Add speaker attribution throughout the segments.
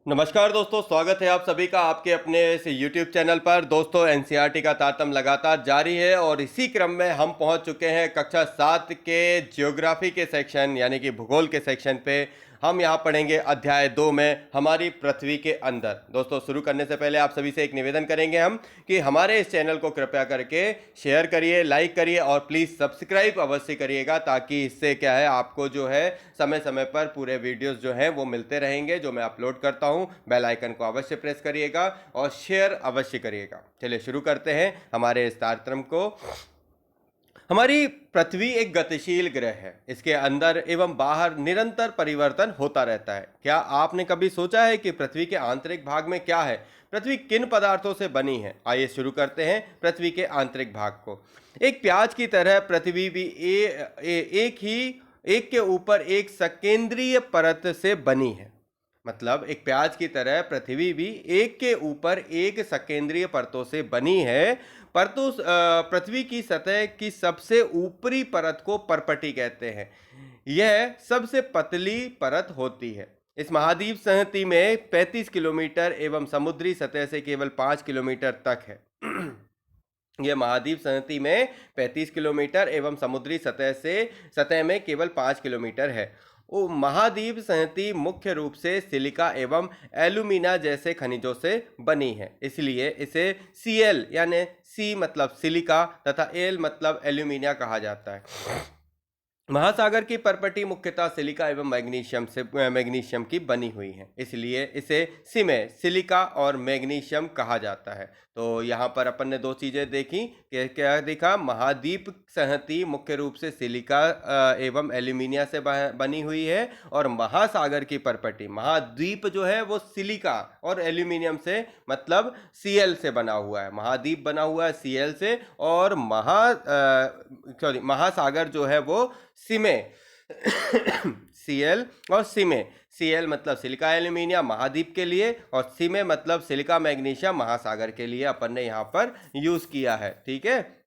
Speaker 1: नमस्कार दोस्तों, स्वागत है आप सभी का आपके अपने इस YouTube चैनल पर। दोस्तों, एनसीईआरटी का तारतम्य लगातार जारी है और इसी क्रम में हम पहुंच चुके हैं कक्षा 7 के ज्योग्राफी के सेक्शन यानी कि भूगोल के सेक्शन पे। हम यहां पढ़ेंगे अध्याय 2 में हमारी पृथ्वी के अंदर। दोस्तों, शुरू करने से पहले आप सभी से एक निवेदन करेंगे हम कि हमारे इस चैनल को कृपया करके शेयर करिए, लाइक करिए और प्लीज़ सब्सक्राइब अवश्य करिएगा, ताकि इससे क्या है आपको जो है समय समय पर पूरे वीडियोस जो हैं वो मिलते रहेंगे जो मैं अपलोड करता हूं। बेल आइकन को अवश्य प्रेस करिएगा और शेयर अवश्य करिएगा। चलिए शुरू करते हैं हमारे इस कार्यक्रम को। हमारी पृथ्वी एक गतिशील ग्रह है। इसके अंदर एवं बाहर निरंतर परिवर्तन होता रहता है। क्या आपने कभी सोचा है कि पृथ्वी के आंतरिक भाग में क्या है? पृथ्वी किन पदार्थों से बनी है? आइए शुरू करते हैं पृथ्वी के आंतरिक भाग को। एक प्याज की तरह पृथ्वी भी एक के ऊपर एक सकेंद्रीय परत से बनी है। मतलब एक प्याज की तरह पृथ्वी भी एक के ऊपर एक सकेंद्रीय परतों से बनी है। परतों पृथ्वी की सतह की सबसे ऊपरी परत को पर्पटी कहते हैं। यह सबसे पतली परत होती है। इस महाद्वीप संहति में 35 किलोमीटर एवं समुद्री सतह से केवल 5 किलोमीटर तक है। यह महाद्वीप संहति में 35 किलोमीटर एवं समुद्री सतह में केवल 5 किलोमीटर है। महाद्वीप संहति मुख्य रूप से सिलिका एवं एल्यूमिना जैसे खनिजों से बनी है, इसलिए इसे Cl यानी सी मतलब सिलिका तथा एल मतलब एल्यूमिना कहा जाता है। महासागर की परपटी मुख्यतः सिलिका एवं मैग्नीशियम की बनी हुई है, इसलिए इसे सिलिका और मैग्नीशियम कहा जाता है। तो यहाँ पर अपन ने दो चीजें देखी कि क्या देखा, महाद्वीप संहति मुख्य रूप से सिलिका एवं एल्यूमिनिया से बनी हुई है और महासागर की परपटी महाद्वीप जो है वो सिलिका और एल्यूमिनियम से मतलब Cl से बना हुआ है। महाद्वीप बना हुआ है Cl से और महासागर जो है वो सिमे Cl और सिमे। Cl मतलब सिलिका एल्यूमिनियम महाद्वीप के लिए और सिमे मतलब सिलिका मैग्नीशियम महासागर के लिए अपन ने यहाँ पर यूज किया है। ठीक है,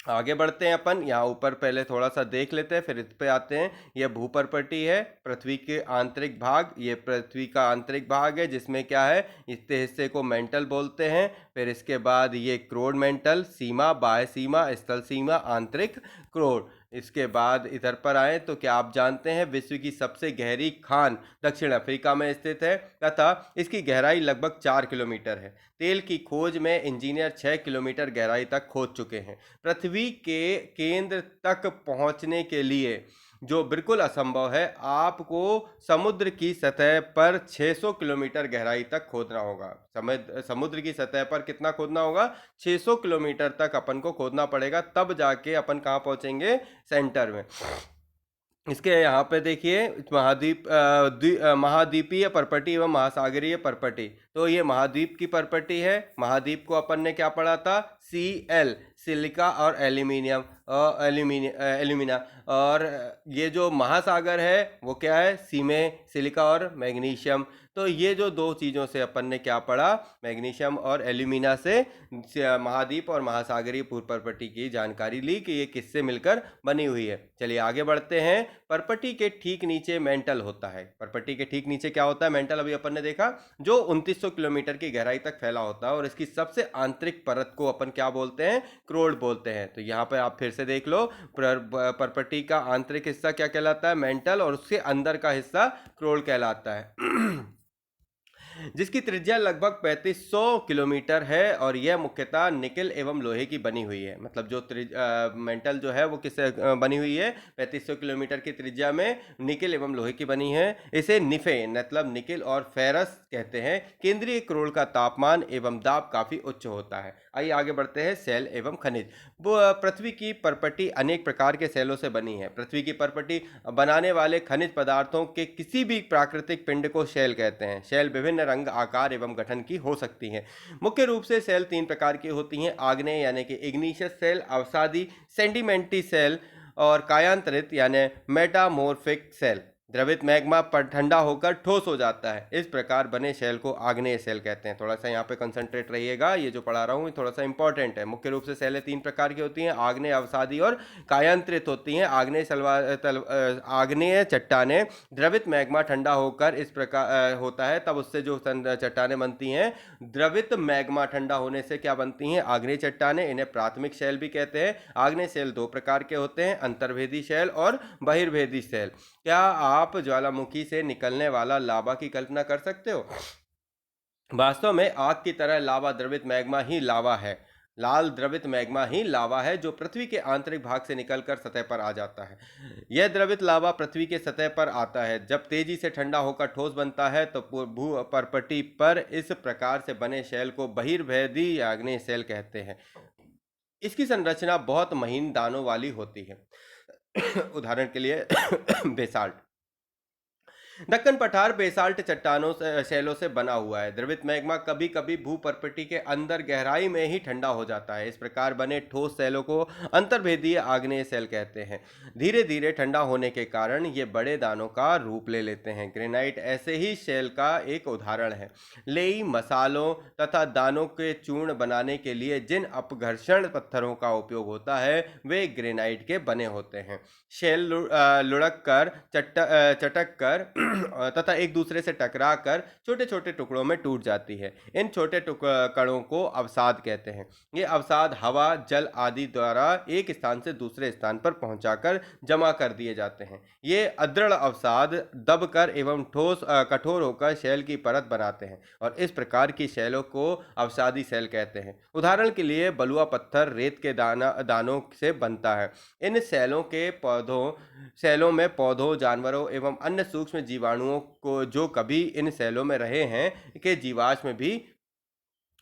Speaker 1: आगे बढ़ते हैं अपन। यहाँ ऊपर पहले थोड़ा सा देख लेते हैं फिर इस पे आते हैं। यह भूपर्पटी है, पृथ्वी के आंतरिक भाग। ये पृथ्वी का आंतरिक भाग है जिसमें क्या है, इस हिस्से को मेंटल बोलते हैं। फिर इसके बाद ये क्रोड मेंटल, सीमा, बाह्य सीमा, स्थल सीमा, आंतरिक क्रोड। इसके बाद इधर पर आए तो क्या आप जानते हैं विश्व की सबसे गहरी खान दक्षिण अफ्रीका में स्थित है तथा इसकी गहराई लगभग 4 किलोमीटर है। तेल की खोज में इंजीनियर 6 किलोमीटर गहराई तक खोद चुके हैं। पृथ्वी के केंद्र तक पहुंचने के लिए, जो बिल्कुल असंभव है, आपको समुद्र की सतह पर 600 किलोमीटर गहराई तक खोदना होगा। समुद्र की सतह पर कितना खोदना होगा? 600 किलोमीटर तक अपन को खोदना पड़ेगा, तब जाके अपन कहाँ पहुंचेंगे? सेंटर में। इसके यहाँ पे देखिए महाद्वीपीय परपटी एवं महासागरीय परपटी। तो ये महाद्वीप की परपटी है। महाद्वीप को अपन ने क्या पढ़ा था? Cl सिलिका और एल्यूमिना। और ये जो महासागर है वो क्या है? सीमे, सिलिका और मैग्नीशियम। तो ये जो दो चीज़ों से अपन ने क्या पढ़ा? मैग्नीशियम और एल्यूमिना से महाद्वीप और महासागरीय पूर्व परपटी की जानकारी ली कि ये किससे मिलकर बनी हुई है। चलिए आगे बढ़ते हैं। परपटी के ठीक नीचे मेंटल होता है। परपटी के ठीक नीचे क्या होता है? मेंटल। अभी अपन ने देखा, जो 2900 किलोमीटर की गहराई तक फैला होता है और इसकी सबसे आंतरिक परत को अपन क्या बोलते हैं? क्रोड बोलते हैं। तो यहाँ पर आप फिर से देख लो, परपटी का आंतरिक हिस्सा क्या कहलाता है? मेंटल, और उसके अंदर का हिस्सा क्रोड कहलाता है। जिसकी त्रिज्या लगभग 3500 किलोमीटर है और यह मुख्यतः निकेल एवं लोहे की बनी हुई है। मतलब जो मेंटल जो है वो किससे बनी हुई है? 3500 किलोमीटर की त्रिज्या में निकेल एवं लोहे की बनी है। इसे निफे मतलब निकेल और फेरस कहते हैं। केंद्रीय क्रोड का तापमान एवं दाब काफी उच्च होता है। आइए आगे बढ़ते हैं। सेल एवं खनिज। पृथ्वी की परपटी अनेक प्रकार के सेलों से बनी है। पृथ्वी की परपटी बनाने वाले खनिज पदार्थों के किसी भी प्राकृतिक पिंड को शेल कहते हैं। शेल विभिन्न रंग, आकार एवं गठन की हो सकती हैं। मुख्य रूप से सेल 3 प्रकार की होती हैं: आग्नेय यानी कि इग्निशियस सेल, अवसादी सेंडिमेंटी सेल और कायांतरित यानी मेटामोर्फिक सेल। द्रवित मैग्मा पर ठंडा होकर ठोस हो जाता है। इस प्रकार बने शेल को आग्नेय शेल कहते हैं। थोड़ा सा यहाँ पे कंसंट्रेट रहिएगा, ये जो पढ़ा रहा हूँ ये थोड़ा सा इंपॉर्टेंट है। मुख्य रूप से शेलें तीन प्रकार की होती हैं, आग्नेय, अवसादी और कायांतरित होती हैं। आग्नेय चट्टाने, द्रवित मैग्मा ठंडा होकर इस प्रकार होता है तब उससे जो चट्टाने बनती हैं। द्रवित मैग्मा ठंडा होने से क्या बनती हैं? आग्नेय चट्टाने। इन्हें प्राथमिक शेल भी कहते हैं। आग्नेय शेल दो प्रकार के होते हैं, अंतर्भेदी शेल और बहिर्भेदी शेल। क्या आप ज्वालामुखी से निकलने वाला लावा की कल्पना कर सकते हो? वास्तव में आग की तरह लावा द्रवित मैग्मा ही लावा है। लाल द्रवित मैग्मा ही लावा है जो पृथ्वी के आंतरिक भाग से निकलकर सतह पर आ जाता है। यह द्रवित लावा पृथ्वी के सतह पर आता है जब तेजी से ठंडा होकर ठोस बनता है तो भू परपटी पर इस प्रकार से बने शेल को बहिर्भेदी आग्नेय शेल कहते हैं। इसकी संरचना बहुत महीन दानों वाली होती है। उदाहरण के लिए बेसाल्ट। दक्कन पठार बेसाल्ट चट्टानों से शैलों से बना हुआ है। द्रवित मैग्मा कभी कभी भूपर्पटी के अंदर गहराई में ही ठंडा हो जाता है। इस प्रकार बने ठोस शैलों को अंतर्भेदीय आग्नेय शैल कहते हैं। धीरे धीरे ठंडा होने के कारण ये बड़े दानों का रूप ले लेते हैं। ग्रेनाइट ऐसे ही शैल का एक उदाहरण है। लेई मसालों तथा दानों के चूर्ण बनाने के लिए जिन अपघर्षण पत्थरों का उपयोग होता है वे ग्रेनाइट के बने होते हैं। शैल लुढ़क कर चटक कर तथा एक दूसरे से टकरा कर छोटे छोटे टुकड़ों में टूट जाती है। इन छोटे कणों को अवसाद कहते हैं। ये अवसाद हवा, जल आदि द्वारा एक स्थान से दूसरे स्थान पर पहुंचाकर जमा कर दिए जाते हैं। ये अदृढ़ अवसाद दबकर एवं ठोस कठोर होकर शैल की परत बनाते हैं और इस प्रकार की शैलों को अवसादी शैल कहते हैं। उदाहरण के लिए बलुआ पत्थर रेत के दानों से बनता है। इन शैलों में पौधों, जानवरों एवं अन्य सूक्ष्म जीवाणुओं को जो कभी इन शैलों में रहे हैं के जीवाश्म भी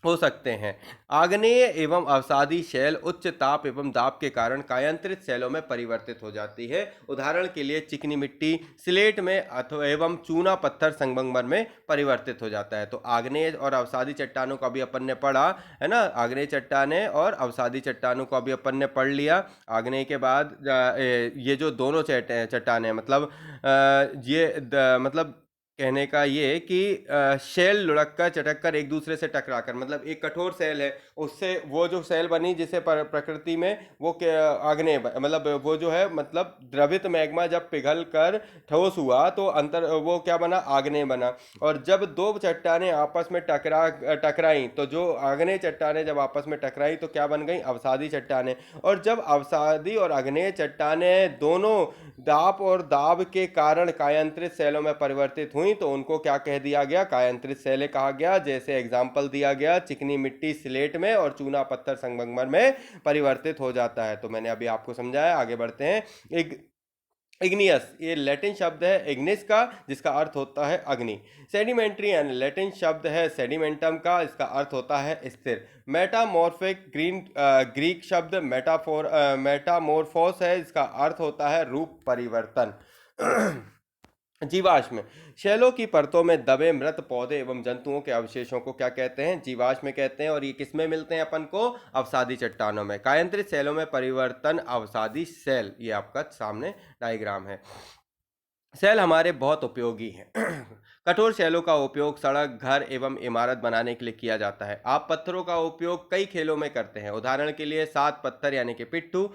Speaker 1: हो सकते हैं। आग्नेय एवं अवसादी शैल उच्च ताप एवं दाब के कारण कायांतरित शैलों में परिवर्तित हो जाती है। उदाहरण के लिए चिकनी मिट्टी स्लेट में अथवा एवं चूना पत्थर संगमरमर में परिवर्तित हो जाता है। तो आग्नेय और अवसादी चट्टानों को अभी अपन ने पढ़ा है ना। आग्नेय चट्टाने और अवसादी चट्टानों को अभी अपन ने पढ़ लिया। आग्नेय के बाद ये जो दोनों चट्टाने मतलब मतलब कहने का ये कि शेल लुढ़क कर चटक कर एक दूसरे से टकरा कर, मतलब एक कठोर सेल है उससे वो जो सेल बनी जिसे प्रकृति में वो आग्नेय मतलब वो जो है मतलब द्रवित मैग्मा जब पिघल कर ठोस हुआ तो अंतर वो क्या बना? आग्नेय बना। और जब दो चट्टाने आपस में टकराई तो जो आग्नेय चट्टाने जब आपस में टकराई तो क्या बन गई? अवसादी चट्टाने। और जब अवसादी और आग्नेय चट्टाने दोनों दाब और दाब के कारण कायांतरित शैलों में परिवर्तित हुई तो उनको क्या कह दिया गया? कायांतरित शैलें कहा गया। जैसे एग्जाम्पल दिया गया चिकनी मिट्टी स्लेट में और चूना पत्थर संगमरमर में परिवर्तित हो जाता है। तो मैंने अभी आपको समझाया। आगे बढ़ते हैं। इग्नियस, ये लैटिन शब्द है इग्निस का जिसका अर्थ होता है अग्नि। सेडिमेंट्री एंड लैटिन शब्द है सेडिमेंटम का, इसका अर्थ होता है स्थिर। मेटामॉर्फिक ग्रीक शब्द मेटामॉर्फोस है, इसका अर्थ होता है रूप परिवर्तन। जीवाश्म, शैलों की परतों में दबे मृत पौधे एवं जंतुओं के अवशेषों को क्या कहते हैं? जीवाश्म कहते हैं। और ये किसमें मिलते हैं अपन को? अवसादी चट्टानों में। कायांतरित शैलों में परिवर्तन अवसादी शैल। ये आपका सामने डायग्राम है। शैल हमारे बहुत उपयोगी हैं। कठोर शैलों का उपयोग सड़क, घर एवं इमारत बनाने के लिए किया जाता है। आप पत्थरों का उपयोग कई खेलों में करते हैं। उदाहरण के लिए 7 पत्थर यानी कि पिट्ठू,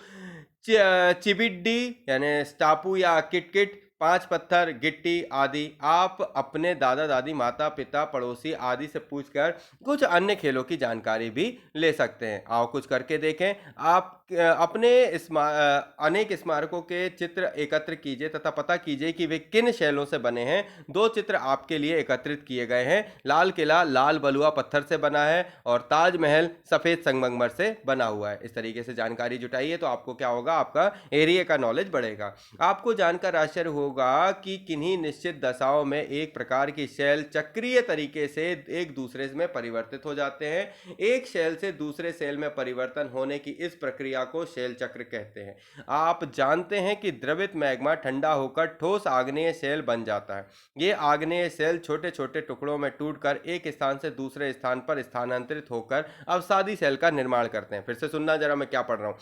Speaker 1: चिबिड्डी यानी स्टापू या किटकिट, 5 पत्थर, गिट्टी आदि। आप अपने दादा दादी, माता पिता, पड़ोसी आदि से पूछकर कुछ अन्य खेलों की जानकारी भी ले सकते हैं। आओ कुछ करके देखें। आप अपने अनेक स्मारकों के चित्र एकत्र कीजिए तथा पता कीजिए कि वे किन शैलों से बने हैं। 2 चित्र आपके लिए एकत्रित किए गए हैं। लाल किला लाल बलुआ पत्थर से बना है और ताजमहल सफेद संगमरमर से बना हुआ है। इस तरीके से जानकारी जुटाइए तो आपको क्या होगा? आपका एरिया का नॉलेज बढ़ेगा। आपको जानकर आश्चर्य होगा कि किन्हीं निश्चित दशाओं में एक प्रकार की शैल चक्रीय तरीके से एक दूसरे में परिवर्तित हो जाते हैं। एक शैल से दूसरे शैल में परिवर्तन होने की इस प्रक्रिया को शैल चक्र कहते हैं। आप जानते हैं कि द्रवित मैग्मा ठंडा होकर ठोस आग्नेय शैल बन जाता है। ये आग्नेय शैल छोटे छोटे टुकड़ों में टूटकर एक स्थान से दूसरे स्थान पर स्थानांतरित होकर अवसादी शैल का निर्माण करते हैं। फिर से सुनना जरा, मैं क्या पढ़ रहा हूं।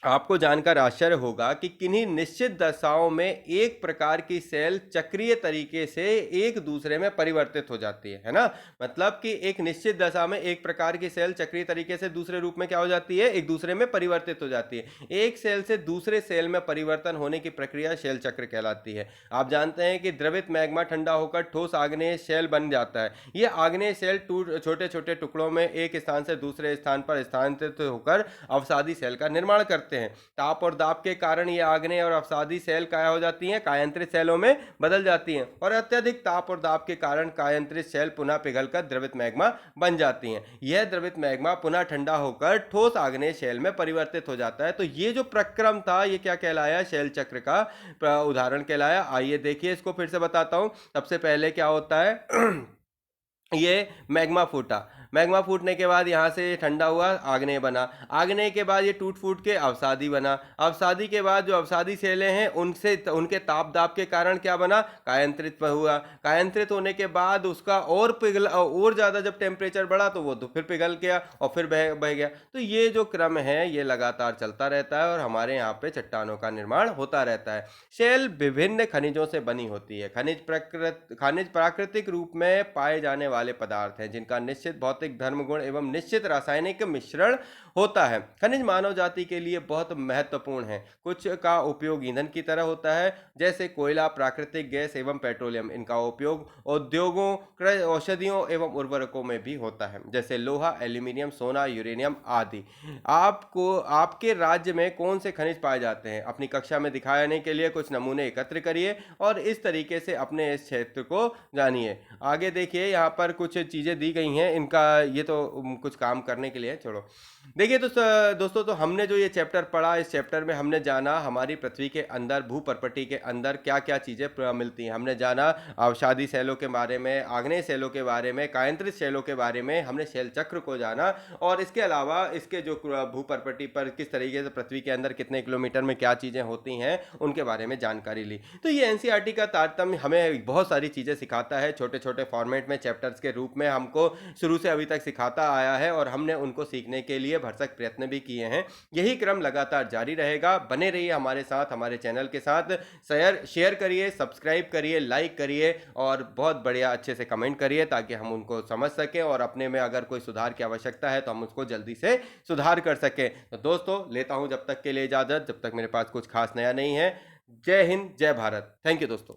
Speaker 1: आपको जानकर आश्चर्य होगा कि किन्हीं निश्चित दशाओं में एक प्रकार की सेल चक्रीय तरीके से एक दूसरे में परिवर्तित हो जाती है ना। मतलब कि एक निश्चित दशा में एक प्रकार की सेल चक्रीय तरीके से दूसरे रूप में क्या हो जाती है, एक दूसरे में परिवर्तित हो जाती है। एक सेल से दूसरे सेल में परिवर्तन होने की प्रक्रिया शेल चक्र कहलाती है। आप जानते हैं कि द्रवित मैग्मा ठंडा होकर ठोस आग्नेय शेल बन जाता है। ये आग्नेय शेल छोटे छोटे टुकड़ों में एक स्थान से दूसरे स्थान पर स्थानांतरित होकर अवसादी सेल का निर्माण करते हैं। ताप और दाब के कारण ये आग्नेय और अवसादी सेल क्या हो जाती हैं, कायांतरित सेलों में बदल जाती हैं, और अत्यधिक ताप और दाब के कारण कायांतरित सेल पुनः पिघलकर द्रवित मैग्मा बन जाती हैं। यह द्रवित मैग्मा पुनः ठंडा होकर ठोस आग्नेय शेल में परिवर्तित हो जाता है। तो ये जो प्रक्रम था ये क्या कहलाया, शेल चक्र का उदाहरण कहलाया। आइए देखिए, इसको फिर से बताता हूं। सबसे पहले क्या होता है ये मैग्मा फूटा, मैग्मा फूटने के बाद यहाँ से ठंडा हुआ, आग्नेय बना, आग्नेय के बाद ये टूट फूट के अवसादी बना, अवसादी के बाद जो अवसादी सेलें हैं उनसे उनके ताप दाब के कारण क्या बना, कायांतरित हुआ, कायांतरित होने के बाद उसका और पिघल और ज़्यादा जब टेम्परेचर बढ़ा तो वो तो फिर पिघल गया और फिर बह गया। तो ये जो क्रम है ये लगातार चलता रहता है और हमारे यहाँ पे चट्टानों का निर्माण होता रहता है। शेल विभिन्न खनिजों से बनी होती है। खनिज प्राकृतिक रूप में पाए जाने वाले पदार्थ हैं जिनका निश्चित भौतिक धर्म गुण एवं निश्चित रासायनिक मिश्रण होता है। खनिज मानव जाति के लिए बहुत महत्वपूर्ण है। कुछ का उपयोग ईंधन की तरह होता है, जैसे कोयला, प्राकृतिक गैस एवं पेट्रोलियम। इनका उपयोग उद्योगों, औषधियों एवं उर्वरकों में भी होता है, जैसे लोहा, एल्यूमिनियम, सोना, यूरेनियम आदि। आपको आपके राज्य में कौन से खनिज पाए जाते हैं, अपनी कक्षा में दिखाने के लिए कुछ नमूने एकत्र करिए और इस तरीके से अपने इस क्षेत्र को जानिए। आगे देखिए, यहाँ पर कुछ चीज़ें दी गई हैं, इनका ये तो कुछ काम करने के लिए छोड़ो। देखिए दोस्तों, तो हमने जो ये चैप्टर पढ़ा, इस चैप्टर में हमने जाना हमारी पृथ्वी के अंदर, भूपर्पटी के अंदर क्या क्या चीज़ें मिलती हैं। हमने जाना अवसादी सेलों के बारे में, आग्नेय सेलों के बारे में, कायांतरित सेलों के बारे में, हमने शेल चक्र को जाना, और इसके अलावा इसके जो भूपर्पटी पर किस तरीके से पृथ्वी के अंदर कितने किलोमीटर में क्या चीज़ें होती हैं उनके बारे में जानकारी ली। तो ये एनसीईआरटी का तारतम्य हमें बहुत सारी चीज़ें सिखाता है, छोटे छोटे फॉर्मेट में चैप्टर्स के रूप में हमको शुरू से अभी तक सिखाता आया है, और हमने उनको सीखने के लिए भरसक प्रयत्न भी किए हैं। यही क्रम लगातार जारी रहेगा। बने रहिए हमारे साथ, हमारे चैनल के साथ। शेयर करिए, सब्सक्राइब करिए, लाइक करिए और बहुत बढ़िया अच्छे से कमेंट करिए ताकि हम उनको समझ सकें, और अपने में अगर कोई सुधार की आवश्यकता है तो हम उसको जल्दी से सुधार कर सकें। तो दोस्तों, लेता हूं जब तक के लिए इजाज़त, जब तक मेरे पास कुछ खास नया नहीं है। जय हिंद, जय भारत। थैंक यू दोस्तों।